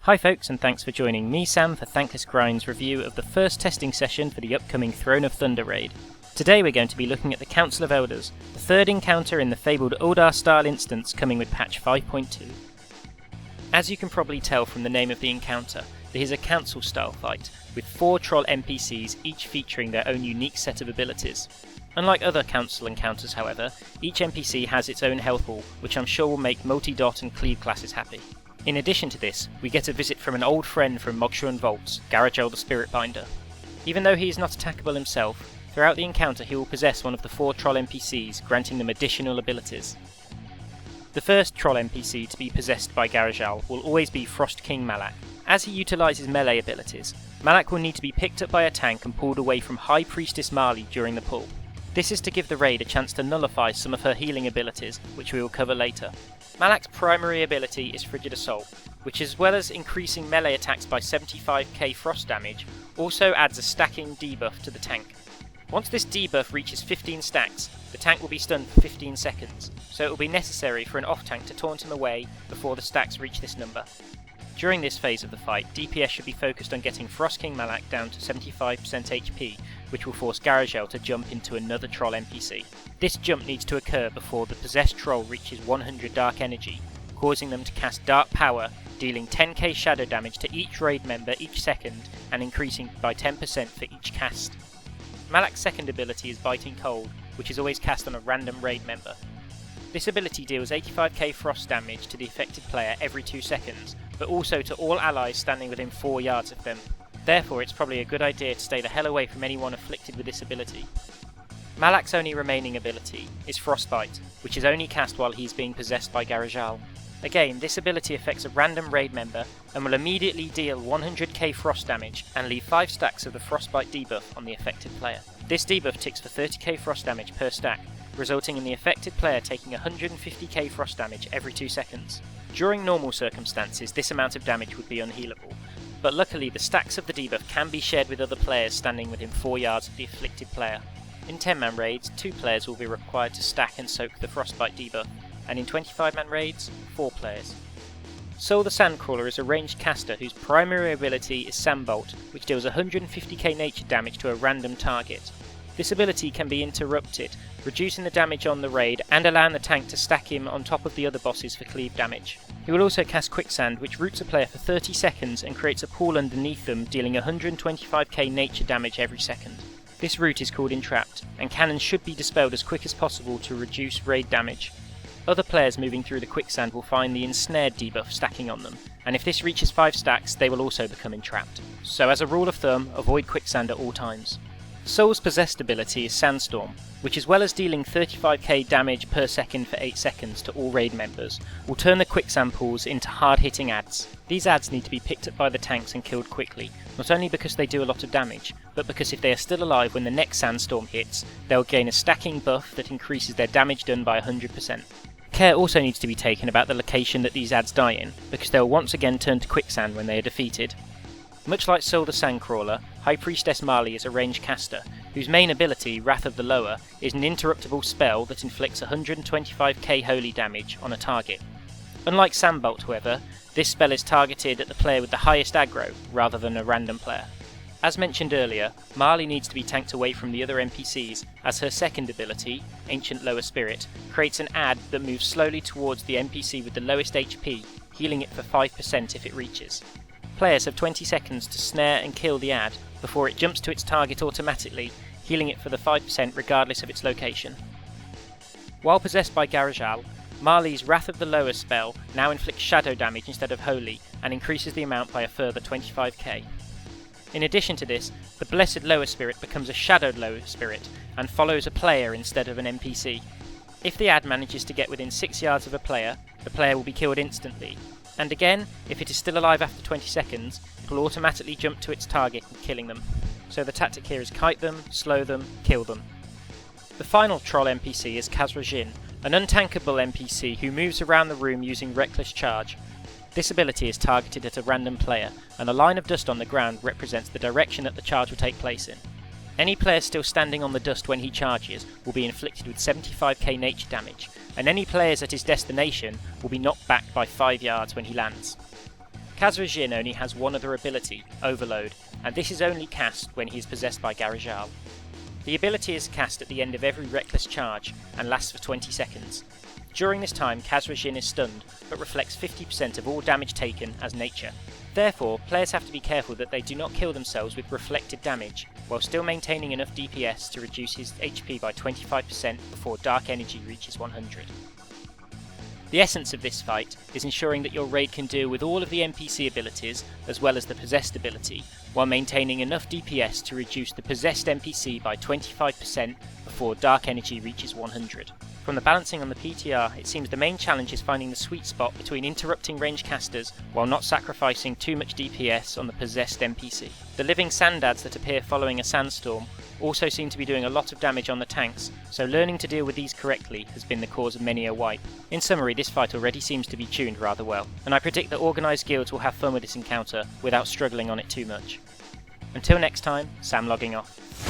Hi folks, and thanks for joining me, Sam, for Thankless Grind's review of the first testing session for the upcoming Throne of Thunder raid. Today we're going to be looking at the Council of Elders, the third encounter in the fabled Uldar-style instance coming with patch 5.2. As you can probably tell from the name of the encounter, there is a council-style fight, with 4 troll NPCs each featuring their own unique set of abilities. Unlike other council encounters, however, each NPC has its own health pool, which I'm sure will make multi-dot and cleave classes happy. In addition to this, we get a visit from an old friend from Mogshuan Vaults, Gara'jal the Spirit Binder. Even though he is not attackable himself, throughout the encounter he will possess one of the 4 troll NPCs, granting them additional abilities. The first troll NPC to be possessed by Gara'jal will always be Frost King Malak. As he utilises melee abilities, Malak will need to be picked up by a tank and pulled away from High Priestess Marley during the pull. This is to give the raid a chance to nullify some of her healing abilities, which we will cover later. Malak's primary ability is Frigid Assault, which as well as increasing melee attacks by 75k frost damage, also adds a stacking debuff to the tank. Once this debuff reaches 15 stacks, the tank will be stunned for 15 seconds, so it will be necessary for an off-tank to taunt him away before the stacks reach this number. During this phase of the fight, DPS should be focused on getting Frost King Malak down to 75% HP, which will force Gara'jal to jump into another troll NPC. This jump needs to occur before the possessed troll reaches 100 dark energy, causing them to cast Dark Power, dealing 10k shadow damage to each raid member each second and increasing by 10% for each cast. Malak's second ability is Biting Cold, which is always cast on a random raid member. This ability deals 85k frost damage to the affected player every 2 seconds, but also to all allies standing within 4 yards of them. Therefore it's probably a good idea to stay the hell away from anyone afflicted with this ability. Malak's only remaining ability is Frostbite, which is only cast while he is being possessed by Gara'jal. Again, this ability affects a random raid member and will immediately deal 100k frost damage and leave 5 stacks of the Frostbite debuff on the affected player. This debuff ticks for 30k frost damage per stack, resulting in the affected player taking 150k frost damage every 2 seconds. During normal circumstances, this amount of damage would be unhealable, but luckily the stacks of the debuff can be shared with other players standing within 4 yards of the afflicted player. In 10-man raids, 2 players will be required to stack and soak the Frostbite debuff, and in 25-man raids, 4 players. Soul the Sandcrawler is a ranged caster whose primary ability is Sandbolt, which deals 150k nature damage to a random target. This ability can be interrupted, reducing the damage on the raid and allowing the tank to stack him on top of the other bosses for cleave damage. He will also cast Quicksand, which roots a player for 30 seconds and creates a pool underneath them, dealing 125k nature damage every second. This root is called Entrapped, and cannons should be dispelled as quick as possible to reduce raid damage. Other players moving through the Quicksand will find the Ensnared debuff stacking on them, and if this reaches 5 stacks they will also become entrapped. So as a rule of thumb, avoid Quicksand at all times. Soul's possessed ability is Sandstorm, which as well as dealing 35k damage per second for 8 seconds to all raid members, will turn the Quicksand pools into hard-hitting adds. These adds need to be picked up by the tanks and killed quickly, not only because they do a lot of damage, but because if they are still alive when the next Sandstorm hits, they'll gain a stacking buff that increases their damage done by 100%. Care also needs to be taken about the location that these adds die in, because they will once again turn to Quicksand when they are defeated. Much like Soul the Sandcrawler, High Priestess Marley is a ranged caster, whose main ability, Wrath of the Lower, is an interruptible spell that inflicts 125k holy damage on a target. Unlike Sandbolt, however, this spell is targeted at the player with the highest aggro, rather than a random player. As mentioned earlier, Marley needs to be tanked away from the other NPCs, as her second ability, Ancient Lower Spirit, creates an add that moves slowly towards the NPC with the lowest HP, healing it for 5% if it reaches. Players have 20 seconds to snare and kill the add before it jumps to its target automatically, healing it for the 5% regardless of its location. While possessed by Gara'jal, Marley's Wrath of the Lower spell now inflicts shadow damage instead of holy and increases the amount by a further 25k. In addition to this, the Blessed Lower Spirit becomes a Shadowed Lower Spirit and follows a player instead of an NPC. If the add manages to get within 6 yards of a player, the player will be killed instantly. And again, if it is still alive after 20 seconds, it will automatically jump to its target, killing them. So the tactic here is kite them, slow them, kill them. The final troll NPC is Kazra'jin, an untankable NPC who moves around the room using Reckless Charge. This ability is targeted at a random player, and a line of dust on the ground represents the direction that the charge will take place in. Any player still standing on the dust when he charges will be inflicted with 75k nature damage, and any players at his destination will be knocked back by 5 yards when he lands. Kazra'jin only has one other ability, Overload, and this is only cast when he is possessed by Gara'jal. The ability is cast at the end of every reckless charge and lasts for 20 seconds. During this time, Kazra'jin is stunned, but reflects 50% of all damage taken as nature. Therefore, players have to be careful that they do not kill themselves with reflected damage, while still maintaining enough DPS to reduce his HP by 25% before dark energy reaches 100. The essence of this fight is ensuring that your raid can deal with all of the NPC abilities as well as the possessed ability, while maintaining enough DPS to reduce the possessed NPC by 25% before dark energy reaches 100. From the balancing on the PTR, it seems the main challenge is finding the sweet spot between interrupting ranged casters while not sacrificing too much DPS on the possessed NPC. The living sandads that appear following a sandstorm also seem to be doing a lot of damage on the tanks, so learning to deal with these correctly has been the cause of many a wipe. In summary, this fight already seems to be tuned rather well, and I predict that organised guilds will have fun with this encounter without struggling on it too much. Until next time, Sam logging off.